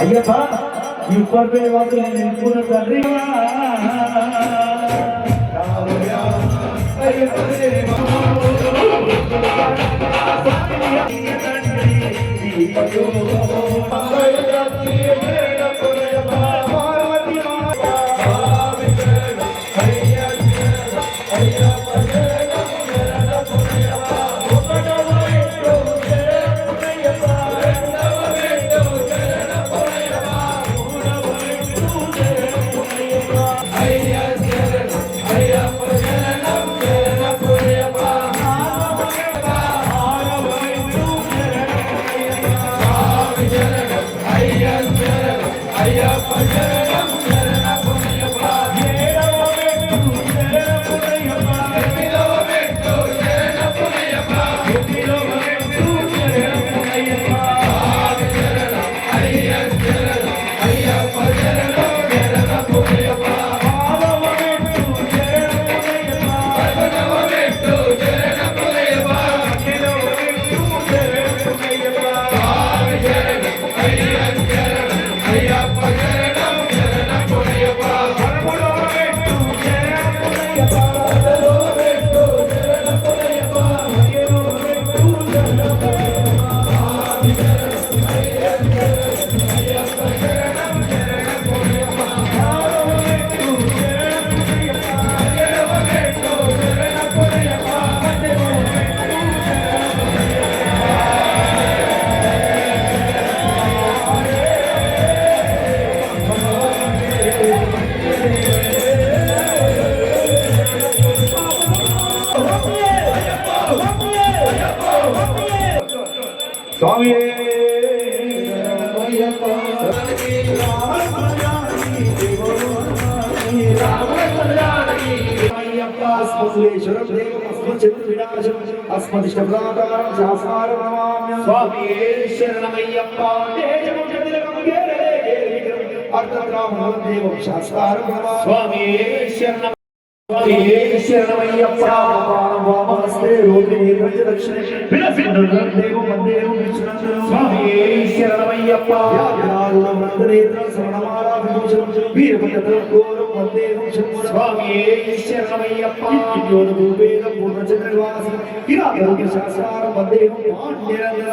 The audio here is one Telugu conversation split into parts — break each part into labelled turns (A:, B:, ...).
A: అయ్యప్ప ఇప్పటి వాళ్ళు నిలుపుకున్న తండ్రి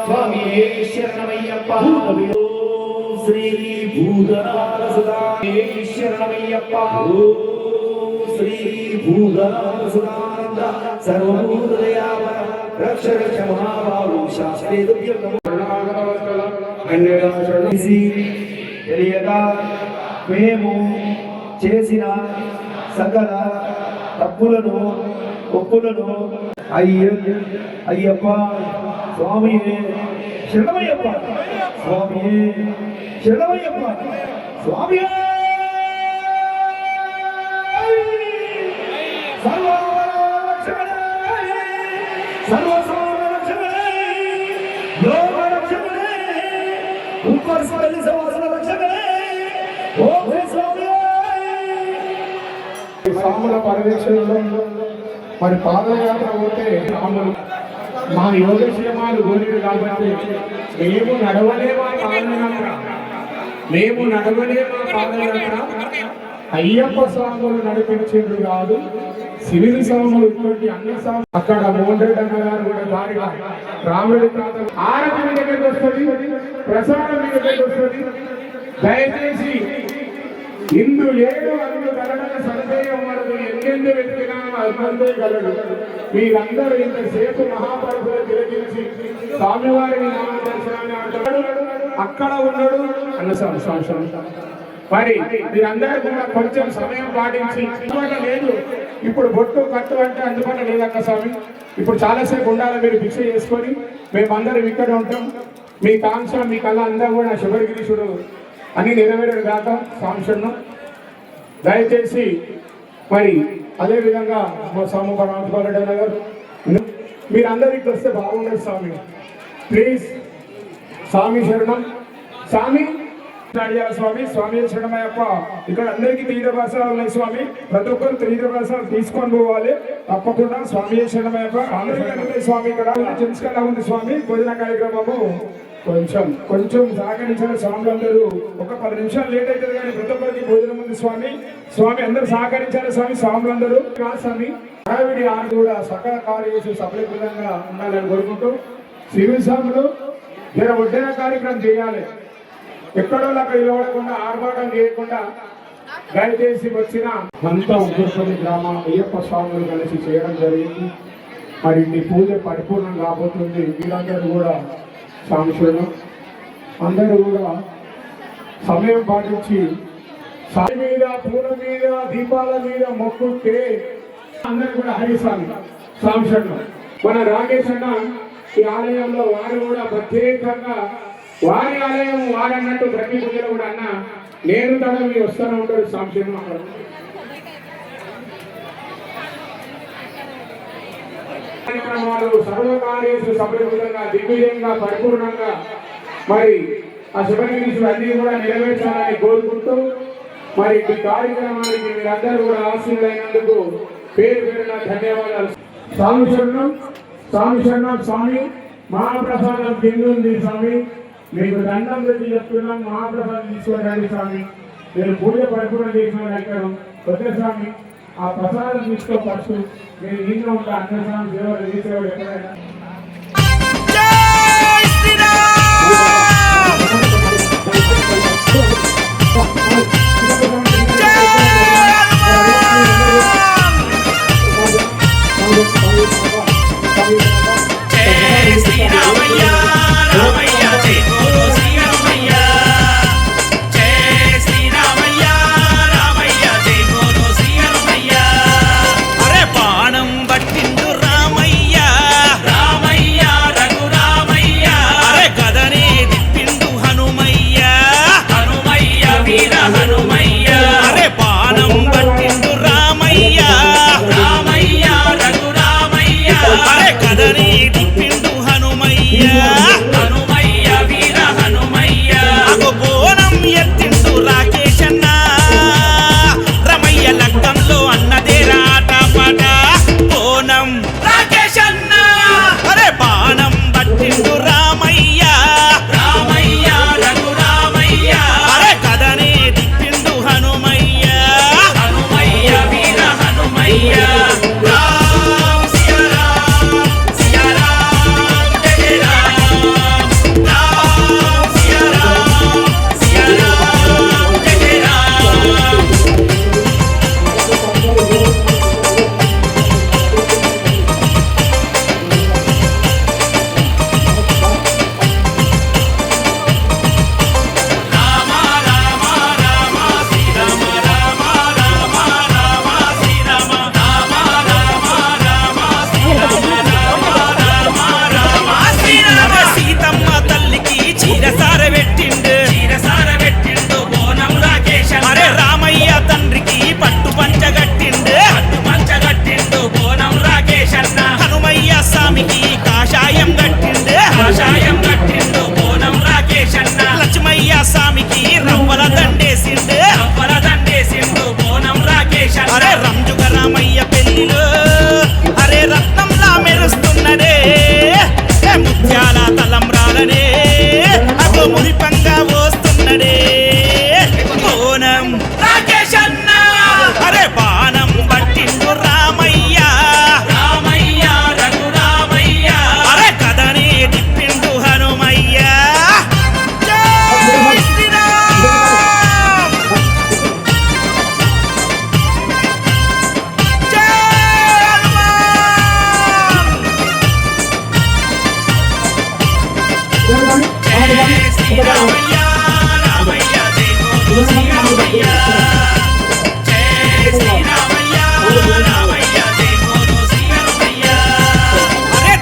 A: స్వామి శరణమయ్యప్ప శ్రీ భూధరాల సదా శరణమయ్యప్ప శ్రీ భూధరాల సదానంద సర్వభూతదయావర రక్ష రక్ష మహాబాహు శాస్త్రే తెలియక మేము చేసిన సకల తప్పులను ఒప్పులను అయ్యప్ప స్వామి శరణమయ్యప్ప స్వామి శరణమయ్యప్ప స్వామి
B: స్వాముల పర్యవేక్షణలో మరి పాదయాత్ర పోతే స్వాములు మా యోగక్షేమాలు కోరిడు కాబట్టి మేము నడవలేమా పాదయాత్ర అయ్యప్ప స్వాములు నడిపించేది కాదు. సివిల్ స్వాములు ఇటువంటి అన్ని స్వాములు అక్కడ మోహన్ అన్న గారు కూడా దారిగా రాముడి ప్రాంతం ఆరతి మీ దగ్గరికి వస్తుంది, ప్రసాదం మీ దగ్గరికి వస్తుంది. దయచేసి ఇందు ఏడు అందు కలడన సందేహం వరకు ఎన్నెందు వెతికినా అర్థంతో కలడు. మీరందరూ ఇంతసేపు మహాపరుపులు తిలకించి స్వామివారిని నామ దర్శనాన్ని అంటాడు. అక్కడ ఉన్నాడు అన్న సంవత్సరం మరి మీరందరూ కూడా కొంచెం సమయం పాటించి అందుబాటులో లేదు. ఇప్పుడు బొట్టు కట్టు అంటే అందుబాటులో లేదక్క స్వామి. ఇప్పుడు చాలాసేపు ఉండాలి. మీరు భిక్ష చేసుకొని మేమందరం ఇక్కడ ఉంటాం. మీ కాంక్ష మీ కళ అందరూ కూడా శబరిగిరీశుడు అన్ని నెరవేరు కాక సాంక్షను దయచేసి మరి అదేవిధంగా మా స్వామి పరమాత్మ గారు మీరందరూ ఇక్కడ వస్తే బాగుండదు స్వామి. ప్లీజ్ స్వామి శరణం. స్వామి స్వామి స్వామి శరణమయ్యప్ప. ఇక్కడ అందరికీ తీర్థ భాషలు ఉన్నాయి స్వామి. ప్రతి ఒక్కరు తీర్థ భాషలు తీసుకొని పోవాలి తప్పకుండా. స్వామి శరణమయ్యప్ప. అందరికీ స్వామి ఇక్కడ జెంట్స్ కల్లా ఉంది స్వామి. భోజన కార్యక్రమము కొంచెం సహకరించిన స్వాములందరూ ఒక 10 నిమిషాలు లేట్ అవుతుంది కానీ ప్రతి ఒక్కరికి భోజనం ఉంది స్వామి అందరూ సహకరించాలి స్వాములందరూ కాదు స్వామి హడావిడి ఆరు కూడా సకల కార్యవేశం సఫలీకృతంగా ఉండాలని కోరుకుంటూ సివిల్ స్వాములు జర వడ్డన కార్యక్రమం చేయాలి. ఎక్కడో అక్కడ నిలబడకుండా ఆర్భాటం చేయకుండా దయచేసి వచ్చిన అంతా ఉగ్రపల్లి గ్రామ అయ్యప్ప స్వాములు కలిసి చేయడం జరిగింది. మరి మీ పూజ పరిపూర్ణం కాబోతుంది. వీళ్ళందరూ కూడా సాంశులను అందరూ కూడా సమయం పాటించి సాయి మీద పూల మీద దీపాల మీద మొక్కుతే అందరూ కూడా హరిస్వామి సాంశులను మన రాకేష్ అన్న ఈ ఆలయంలో వారు కూడా ప్రత్యేకంగా వారి ఆలయం వారన్నట్టు ప్రతి పూజలు కూడా అన్న నేను తను మీరు వస్తూనే ఉంటాడు సాంశులను అక్కడ కార్యక్రమాలు సర్వకార్యేషు సఫలీకృతంగా దిగ్విజయంగా పరిపూర్ణంగా మరి ఆ శుభనిధులు అన్ని కూడా నెరవేర్చాలని కోరుకుంటూ మరి ఈ కార్యక్రమానికి మీరందరూ కూడా ఆశీర్వైనందుకు పేరున ధన్యవాదాలు. స్వామి మహాప్రసాదం తింది స్వామి మీకు దండం పెట్టి చెప్తున్నాం. మహాప్రసాదం తీసుకోవడానికి స్వామి మీరు పూజ పరిపూర్ణ చేసిన దగ్గర కొత్త స్వామి ఆ ప్రసాదం తీసుకోవచ్చు. మీరు ఇంట్లో ఉన్న అన్నస్వామి సేవలు తీసేవాడు ఎక్కడైనా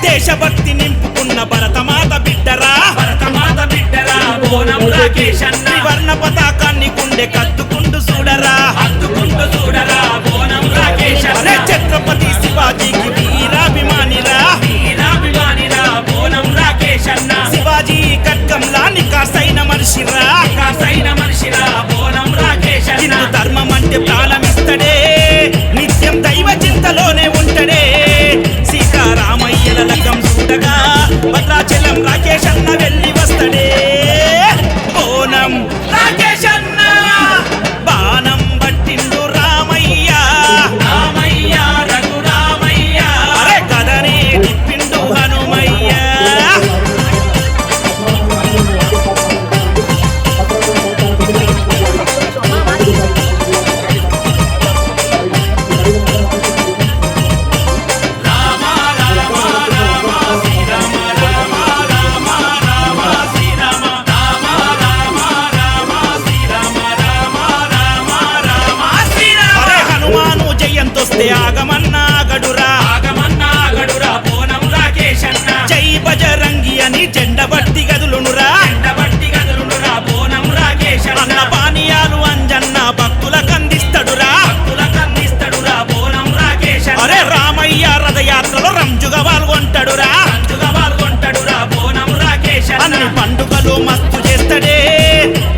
C: దేశభక్తి నింపుకున్న భరతమాత బిడ్డరా బోనం రాకేష్ అన్న వర్ణ పతాకాన్ని గుండె కత్తుకుంటూ చూడరా బోనం రాకేష్ అన్న ఛత్రపతి శివాజీకి వీరాభిమానిరా బోనం రాకేష్ అన్న శివాజీ ఖడ్గంలా నికాసైన మనిషిరా బోనం రాకేష్ అన్న హిందూ ధర్మం అంటే ప్రాణమిస్తడే నిత్యం దైవ చింతలోనే ఉంటడే సీతారామయ్యల లగ్గం చూడగా భద్రాచలం రాకేష్ అన్న వెళ్ళి వస్తడే అన్న పానీయాలు అంజన్న భక్తులకు అందిస్తడురా బోనం రాకేశ అరే రామయ్య రథయాత్రలో రంజుగా పాల్గొంటాడురా బోనం రాకేశ అన్ని పండుగలు మస్తు చేస్తాడే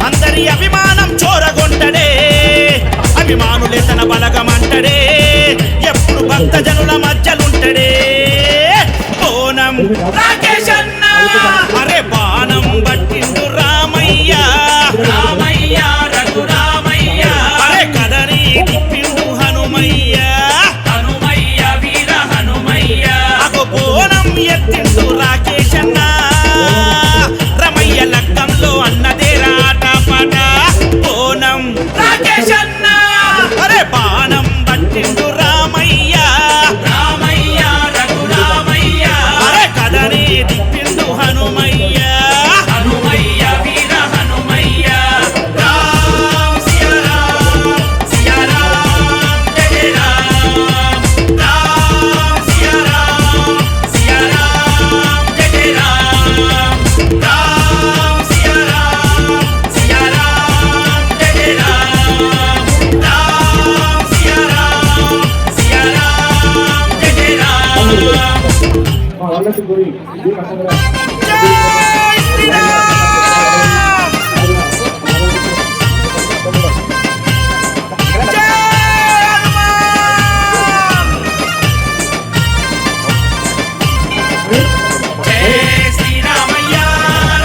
C: అందరి అభిమానం చోరగొంటడే అభిమానులే తన బలగమంటడే ఎప్పుడు భక్త జనుల మధ్యలుంటడే బోనం రాకేశ్ అన్న అరే బాణం పట్టిండు రామయ్య రఘురామయ్య అరే కదని తిప్పిండు హనుమయ్య వీర హనుమయ్య అగో బోనం ఎత్తిండు రాకేశ్ అన్న రమయ్య లగ్గంలో అన్నదే రాట పాట బోనం రాకేశ్ అన్న అరే బాణం పట్టిండు రామయ్య రఘురామయ్య అరే కదని తిప్పిండు హనుమయ్య వీర హనుమయ్య రామ్ సియా రామ్ జయ రామ్ రామ్ సియా రామ్ జయ రామ్ రామ్ సియా రామ్ జయ రామ్ రామ్ సియా రామ్ జయ రామ్
B: మా వాళ్ళకి పోయి ఈ పక్కన
C: జై శ్రీరామ్ జై హనుమాన్ జై శ్రీరామయ్య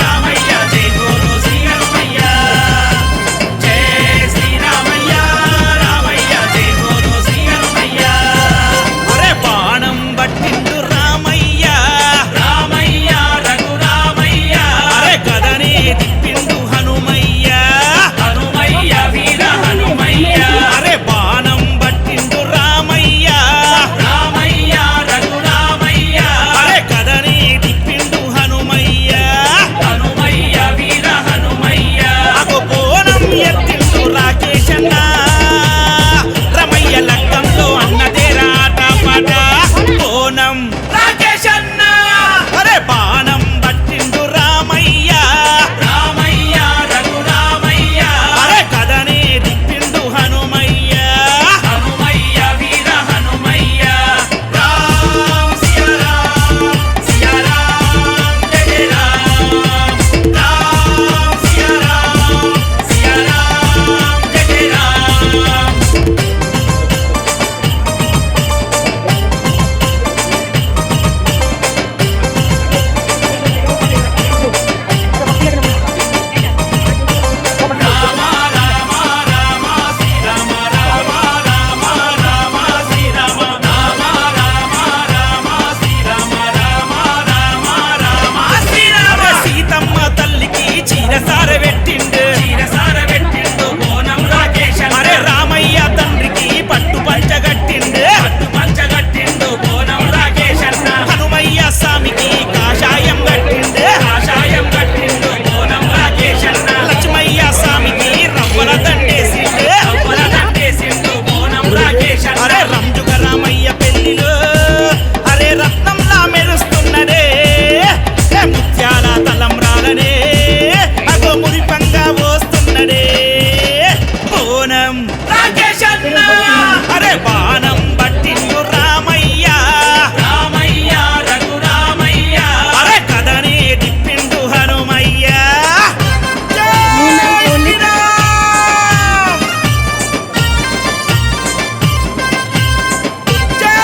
C: రామయ్య జై గురు శ్రీ హనుమయ్య జై శ్రీరామయ్య రామయ్య జై గురు శ్రీ హనుమయ్య అరే బాణం పట్టిండు రామయ్య రఘురామయ్య అరే కదని తిప్పిండు హనుమయ్య వీర హనుమయ్య అరే బాణం పట్టిండు రామయ్య రఘురామయ్య అరే కదని తిప్పిండు హనుమయ్య వీర హనుమయ్య అగో బోనం ఎత్తిండు రాకేశ్ అన్న రమయ్య లగ్గంలో అన్నదే రాట పాట బోనం రాకేశ్ అన్న అరే బాణం పట్టిండు రామయ్య రఘురామయ్య అరే కదని తిప్పిండు హనుమయ్య వీర హనుమయ్య రామ్ సియా రామ్ జయ రామ్ రామ్ సియా రామ్ జయ రామ్ సీతమ్మ తల్లికి చీరసార పెట్టిండు బోనం రాకేశ్ అరే రామయ్య తండ్రికి పట్టు పంచగట్టిండు బోనం రాకేశ్ అన్న హనుమయ్య స్వామికి కాషాయం కట్టిండు బోనం రాకేశ్ అన్న లక్ష్మయ్య స్వామికి రవ్వల దండేసిండు బోనం రాకేశ్ అన్న అరే రంజుగ రామయ్య పెళ్లిలో అరే రత్నంలా మెరుస్తున్నదే ఏ ముత్యాల తలంబ్రాలనే అగో మురిపంగా వస్తున్నదే బోనం రాకేశ్ అన్న అరే బాణం పట్టిండు రామయ్య రఘురామయ్య అరే కదని తిప్పిండు హనుమయ్య జై శ్రీరామ్ జై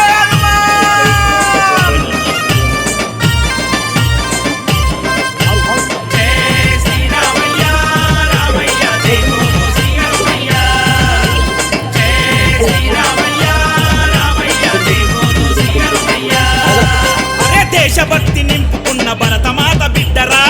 C: హనుమాన్ జై శ్రీరామయ్య రామయ్య జై గురు శ్రీ హనుమయ్య జై శ్రీరామయ్య రామయ్య జై గురు శ్రీ హనుమయ్య అరే దేశభక్తి నింపుకున్న భరతమాత బిడ్డరా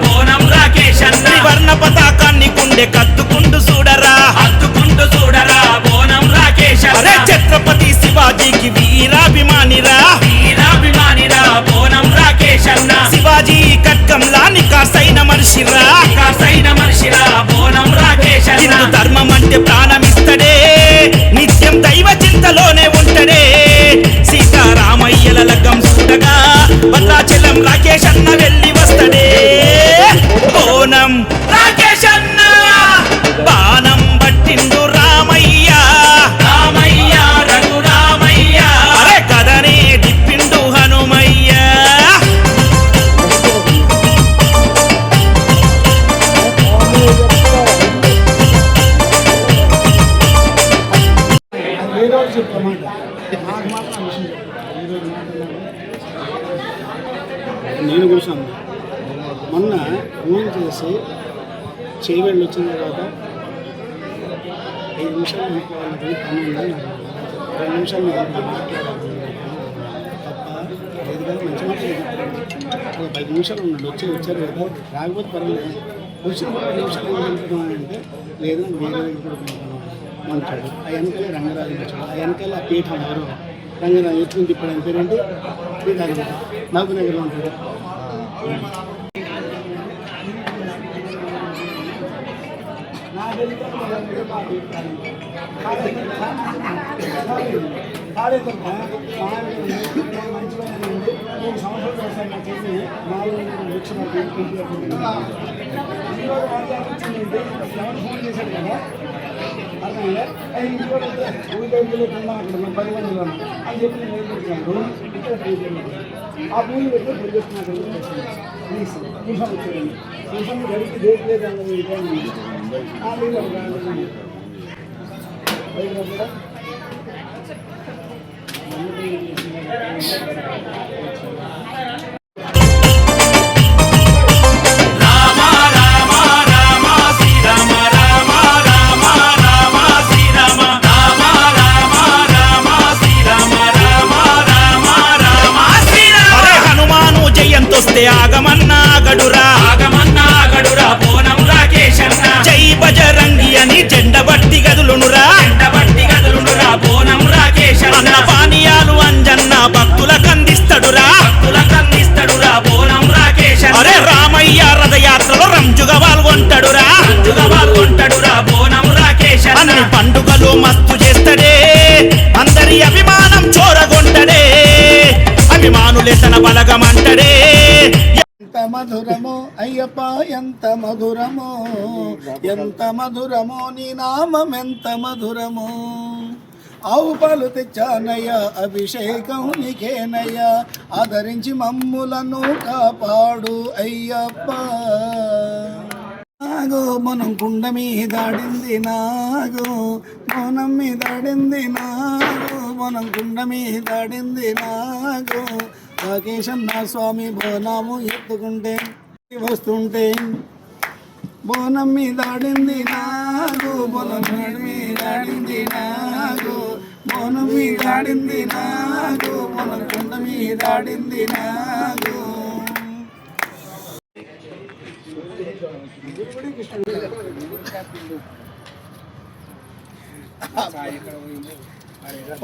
C: బోనం భలే కత్తుకుంటూ చూడరా బోనం రాకేశ అరే ఛత్రపతి శివాజీకి వీరాభిమానిరా బోనం రాకేశ శివాజీ కట్కంలా నికాసైన మనిషిరా బోనం రాకేశ హిందూ ధర్మం అంటే ప్రాణమిస్తడే నిత్యం దైవ చింతలోనే ఉంటడే సీతారామయ్యల లగ్గం చూడగా భద్రాచలం రాకేశ్ అన్న వెళ్ళి వస్తడే బోనం రాకేశ్ అన్న బాణం పట్టిండు రామయ్య రఘురామయ్య అరే కదనే దిప్పిండు హనుమయ్య
D: నేను కూర్చున్నాను మొన్న ఫోన్ చేసి చేయబడి వచ్చిన తర్వాత 5 నిమిషాలు అనుకోవాలని పని ఉందని 2 నిమిషాలు మాట్లాడాలి తప్ప లేదు కదా మంచి మాట ఒక 5 నిమిషాలు ఉన్నాడు వచ్చారు కదా రాకపోతే పర్వాలేదు వచ్చిన 5 నిమిషాలు ఏమనుకుంటున్నాను అంటే లేదు వేరే ఇప్పుడు అంటాడు ఆ వెనకాల రంగరాజు వచ్చాడు ఆ వెనకాల ఆ పీఠం ఎవరు రంగరాజు ఎత్తుకుని ఇప్పుడు ఆయన పేరేంటి పీఠాధిపతి నాకు నగర్లో ఉంటాడు ఆ పూలు పెట్టి పరిగెత్తున్నారు గడికి దేశలేదు అన్నది ఆ నీళ్ళు
C: ఆగమన్నాగడురా బోనం రాకేశన్న జై బజరంగి అని జెండబట్టి గదులునురా బోనం రాకేశన్న అన్న పానీయాలు అంజన్న భక్తులకు అందిస్తడురా బోనం రాకేశన్న అరే రామయ్య రథయాత్రలో రంజుగా పాల్గొంటాడురా బోనం రాకేశన్న అన్ని పండుగలు మస్తు చేస్తడే అందరి అభిమానం చోరగొంటడే అభిమానులే తన బలగమంటడే
D: ఎంత మధురమో అయ్యప్ప ఎంత మధురమో నీ నామం ఎంత మధురమో ఆవు పాలు తెచ్చానయ్యా అభిషేకం నీకేనయ్యా ఆదరించి మమ్ములను కాపాడు అయ్యప్ప నాగో మనం కుండ మీదాడింది నాగో మౌనం మీదాడింది నాగో మనం కుండ మీదాడింది నాగో రాకేశన్న స్వామి బోనాము ఎత్తుకుంటే వస్తుంటే బోనం మీదాడింది నాగు బోనం మీదాడింది నాగు బోనం మీదాడింది నాగు బోనం కుండ మీదాడింది నాగు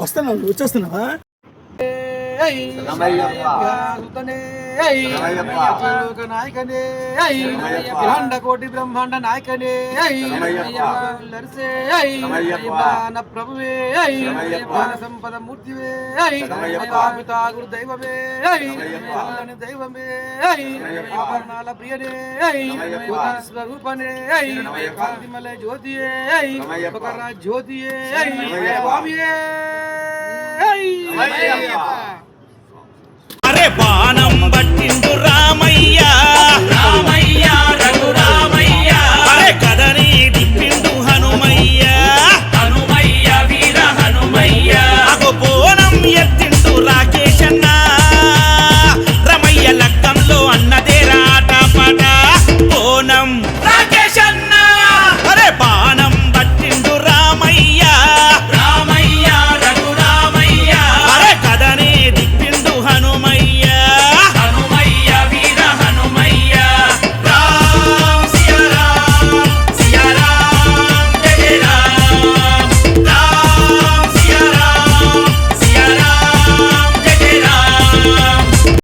D: వస్తున్నావు వచ్చేస్తున్నావా
E: కోటి బ్రహ్మాండ నాయకనే ప్రభువే సంపద మూర్తివే గురు దైవమే దైవమే ఆభరణాల ప్రియనే స్వరూపనే కాంతిమల జ్యోతియే జ్యోతియే
C: అరే బాణం పట్టిండు రామయ్య